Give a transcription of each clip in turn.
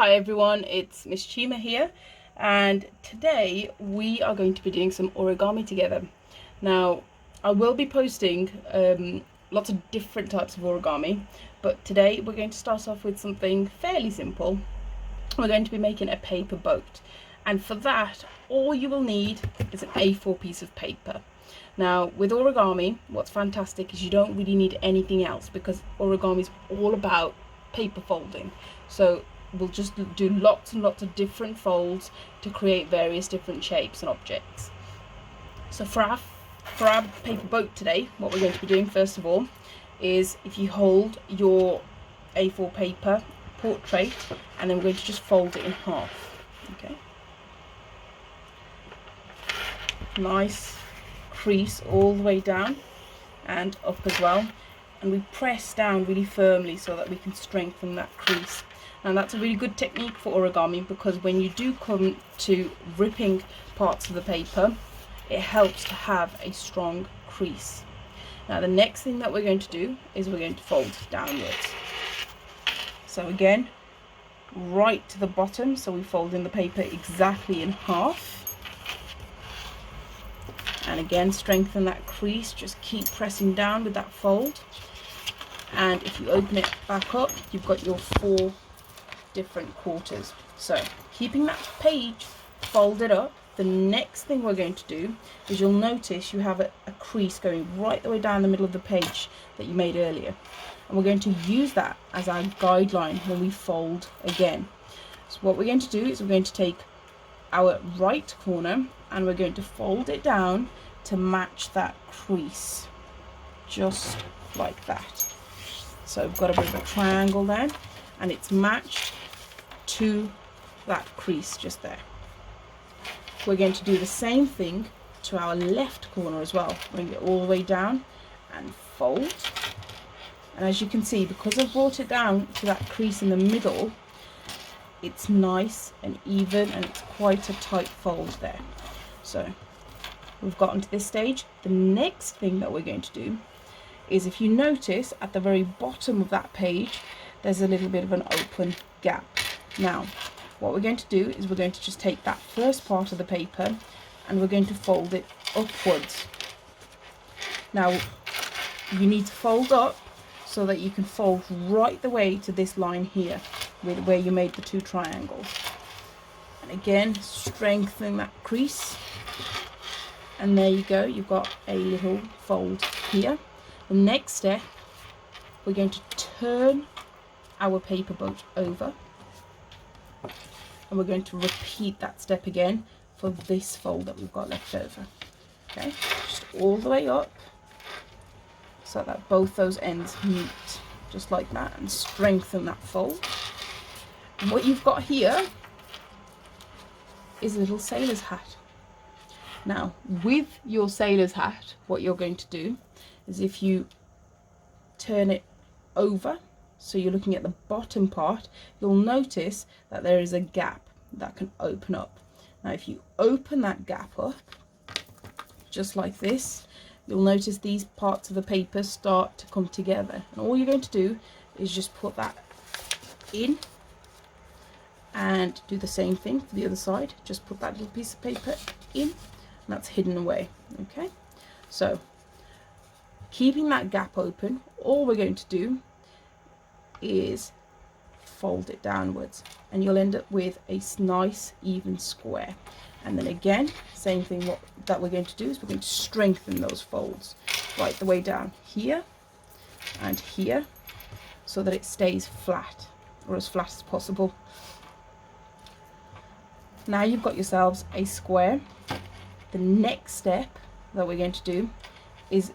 Hi everyone, it's Miss Cheema here, and today we are going to be doing some origami together. Now, I will be posting lots of different types of origami, but today we're going to start off with something fairly simple. We're going to be making a paper boat, and for that all you will need is an A4 piece of paper. Now, with origami, what's fantastic is you don't really need anything else, because origami is all about paper folding. So we'll just do lots and lots of different folds to create various different shapes and objects. So for our paper boat today, what we're going to be doing first of all is, if you hold your A4 paper portrait, and then we're going to just fold it in half. Okay, nice crease all the way down and up as well, and we press down really firmly so that we can strengthen that crease. And that's a really good technique for origami, because when you do come to ripping parts of the paper, it helps to have a strong crease. Now the next thing that we're going to do is we're going to fold downwards. So again, right to the bottom, so we fold in the paper exactly in half. And again, strengthen that crease, just keep pressing down with that fold. And if you open it back up, you've got your 4 different quarters. So keeping that page folded up, the next thing we're going to do is, you'll notice you have a crease going right the way down the middle of the page that you made earlier, and we're going to use that as our guideline when we fold again. So what we're going to do is, we're going to take our right corner and we're going to fold it down to match that crease, just like that. So we've got a bit of a triangle there, and it's matched to that crease just there. We're going to do the same thing to our left corner as well. Bring it all the way down and fold. And as you can see, because I've brought it down to that crease in the middle, it's nice and even, and it's quite a tight fold there. So we've gotten to this stage. The next thing that we're going to do is, if you notice at the very bottom of that page, there's a little bit of an open gap. Now what we're going to do is, we're going to just take that first part of the paper and we're going to fold it upwards. Now you need to fold up so that you can fold right the way to this line here, with where you made the 2 triangles. And again, strengthen that crease, and there you go, you've got a little fold here. The next step, we're going to turn our paper boat over, and we're going to repeat that step again for this fold that we've got left over. Okay, just all the way up so that both those ends meet, just like that, and strengthen that fold. And what you've got here is a little sailor's hat. Now with your sailor's hat, what you're going to do is, if you turn it over, so you're looking at the bottom part, you'll notice that there is a gap that can open up. Now if you open that gap up, just like this, you'll notice these parts of the paper start to come together. And all you're going to do is just put that in, and do the same thing for the other side. Just put that little piece of paper in, and that's hidden away. Okay, so keeping that gap open, all we're going to do is fold it downwards, and you'll end up with a nice even square. And then again, same thing, that we're going to do is, we're going to strengthen those folds right the way down here and here, so that it stays flat, or as flat as possible. Now you've got yourselves a square. The next step that we're going to do is,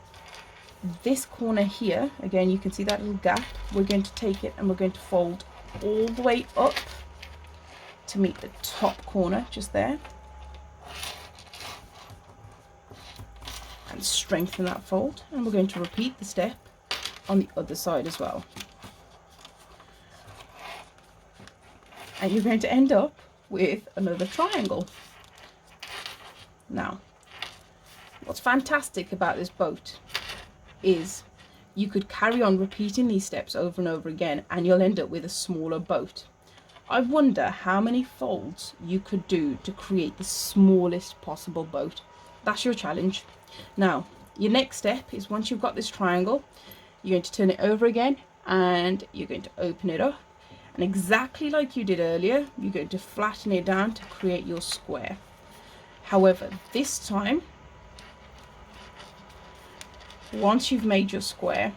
this corner here, again you can see that little gap, we're going to take it and we're going to fold all the way up to meet the top corner just there, and strengthen that fold. And we're going to repeat the step on the other side as well, and you're going to end up with another triangle. Now what's fantastic about this boat is, you could carry on repeating these steps over and over again, and you'll end up with a smaller boat. I wonder how many folds you could do to create the smallest possible boat. That's your challenge. Now, your next step is, once you've got this triangle, you're going to turn it over again and you're going to open it up. And exactly like you did earlier, you're going to flatten it down to create your square. However, this time, once you've made your square,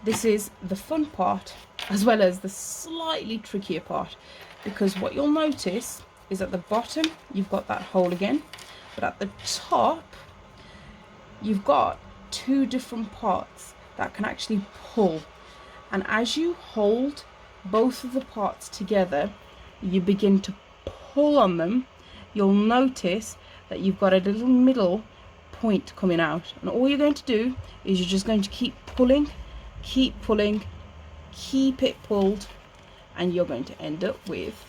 this is the fun part as well as the slightly trickier part, because what you'll notice is at the bottom you've got that hole again, but at the top you've got two different parts that can actually pull, and as you hold both of the parts together, you begin to pull on them, you'll notice that you've got a little middle point coming out, and all you're going to do is you're just going to keep pulling, keep it pulled, and you're going to end up with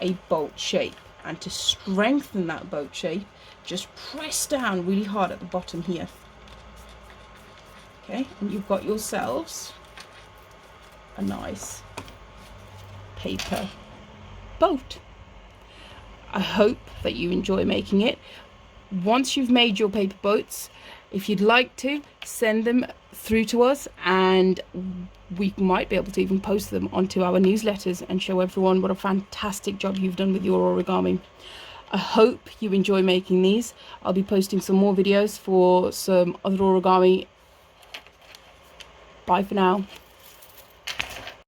a boat shape. And to strengthen that boat shape, just press down really hard at the bottom here. Okay, and you've got yourselves a nice paper boat. I hope that you enjoy making it. Once you've made your paper boats, if you'd like to, send them through to us, and we might be able to even post them onto our newsletters and show everyone what a fantastic job you've done with your origami. I hope you enjoy making these. I'll be posting some more videos for some other origami. Bye for now.